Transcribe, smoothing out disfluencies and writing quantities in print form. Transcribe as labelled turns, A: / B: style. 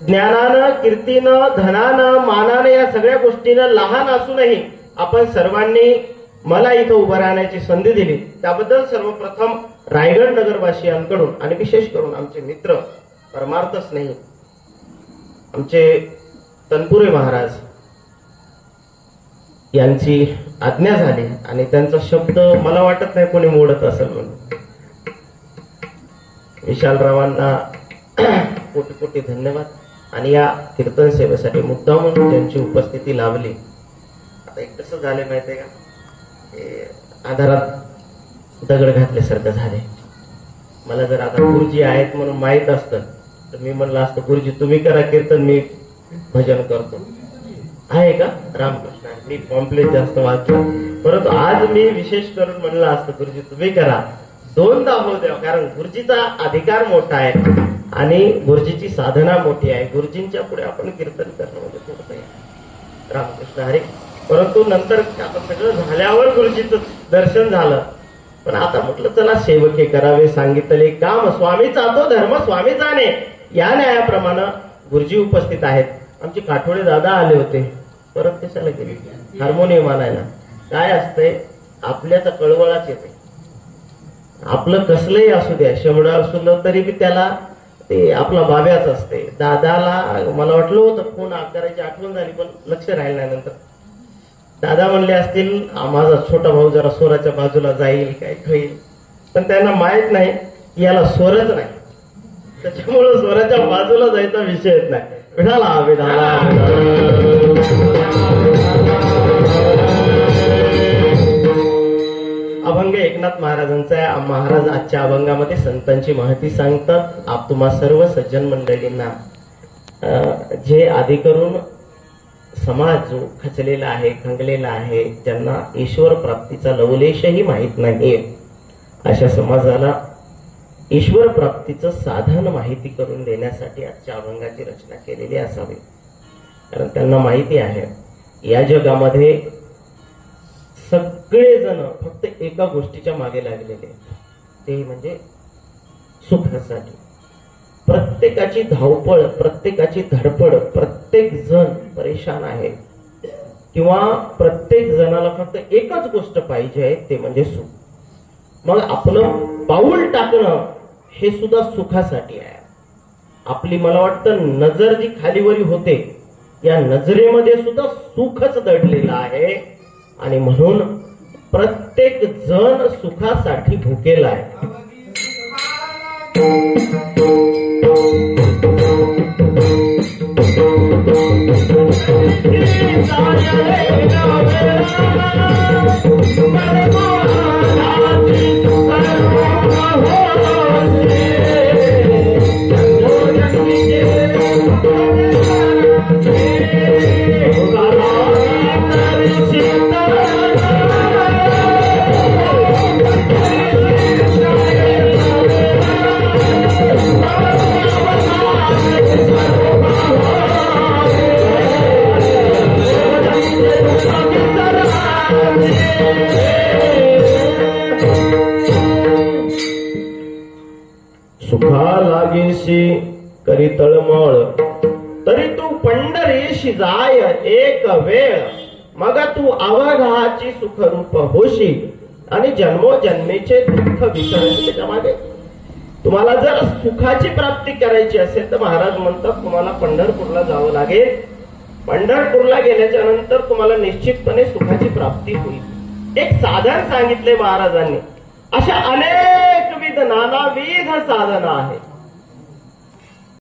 A: ज्ञानानं, कीर्तीनं, धनानं, मानानं, या सगळ्या गोष्टीनं लहान असूनही आपण सर्वांनी मला इथं उभं राहण्याची संधी दिली, त्याबद्दल सर्वप्रथम रायगड नगरवासियांकडून आणि विशेष करून आमचे मित्र परमार्थ स्नेही आमचे तनपुरे महाराज यांची आज्ञा झाली आणि त्यांचा शब्द मला वाटत नाही कोणी मोडत असेल म्हणून विशालरावांना कोटी कोटी धन्यवाद. आणि या कीर्तन सेवेसाठी मुद्दामून ज्यांची उपस्थिती लावली. आता एक कसं झाले माहितीये का, आधारात दगड घातल्यासारखं झाले. मला जर आता गुरुजी आहेत म्हणून माहित असतं तर मी म्हणलं असतं गुरुजी तुम्ही करा कीर्तन, मी भजन करतो. आहे का रामकृष्ण, मी पॉम्पलेट जास्त वाचला, परंतु आज मी विशेष करून म्हणलं असतं गुरुजी तुम्ही करा. दोनदा हो द्या, कारण गुरुजीचा अधिकार मोठा आहे आणि गुरुजीची साधना मोठी आहे. गुरुजींच्या पुढे आपण कीर्तन करणं म्हणजे थोडं आहे. रामकृष्ण हरी. परंतु नंतर आता सगळं झाल्यावर गुरुजीचं दर्शन झालं, पण आता म्हटलं चला सेवके करावे सांगितले काम, स्वामीचा तो धर्म स्वामी जाणे, या न्यायाप्रमाणे गुरुजी उपस्थित आहेत. आमचे काठोडे दादा आले होते, परत कशाला गेले हार्मोनियम आणायला. काय असतंय आपल्याचा कळवळाच येते. आपलं कसलंही असू द्या, शेवडा असलं तरी बी त्याला ते आपला बाब्याच असते. दादाला मला वाटलं होतं फोन करायची आठवण झाली, पण लक्ष राहिलं नाही. नंतर दादा म्हणले असतील माझा छोटा भाऊ जरा स्वराच्या बाजूला जाईल काय होईल, पण त्यांना माहित नाही की याला स्वरच नाही, त्याच्यामुळं स्वराच्या बाजूला जायचा विषयच नाही. विठाला विठाला अभंग एकनाथ महाराजांचा. महाराज आजच्या अभंगामध्ये संतांची महती सांगतात. आप तुम्हा सर्व सज्जन मंडळींना जे आधी करून समाज जो खचलेला आहे, खंगलेला आहे, ज्यांना ईश्वर प्राप्तीचा लवलेशही माहीत नाही, अशा समाजाला ईश्वर प्राप्तीचं साधन माहिती करून देण्यासाठी आजच्या अभंगाची रचना केलेली असावी. कारण त्यांना माहिती आहे या जगामध्ये सगळेजण फक्त एका गोष्टीच्या मागे लागलेले, ते म्हणजे सुखासाठी. प्रत्येकाची धावपळ, प्रत्येकाची धडपड, प्रत्येक जण परेशान आहे, किंवा प्रत्येक जणाला फक्त एकच गोष्ट पाहिजे, ते म्हणजे सुख. मग आपलं पाऊल टाकणं हे सुद्धा सुखासाठी आहे. आपली मला वाटतं नजर जी खालीवरी होते, या नजरेमध्ये सुद्धा सुखच दडलेलं आहे. आणि म्हणून प्रत्येक जण सुखासाठी भुकेला आहे. सुखा लागेशी करी तळमळ, तरी तू पंढरीशी जाय एक वेळ, मग तू अवघाची सुखरूप होशी आणि जन्मोजन्मीचे दुःख विसरशील. त्याच्यामागे तुम्हाला जर सुखाची प्राप्ती करायची असेल तर महाराज म्हणतात तुम्हाला पंढरपूरला जावं लागेल. पंढरपूरला गेल्याच्या नंतर तुम्हाला निश्चितपणे सुखाची प्राप्ती होईल. एक साधन सांगितले महाराजांनी. अशा अनेकविध नानाविध साधना आहेत.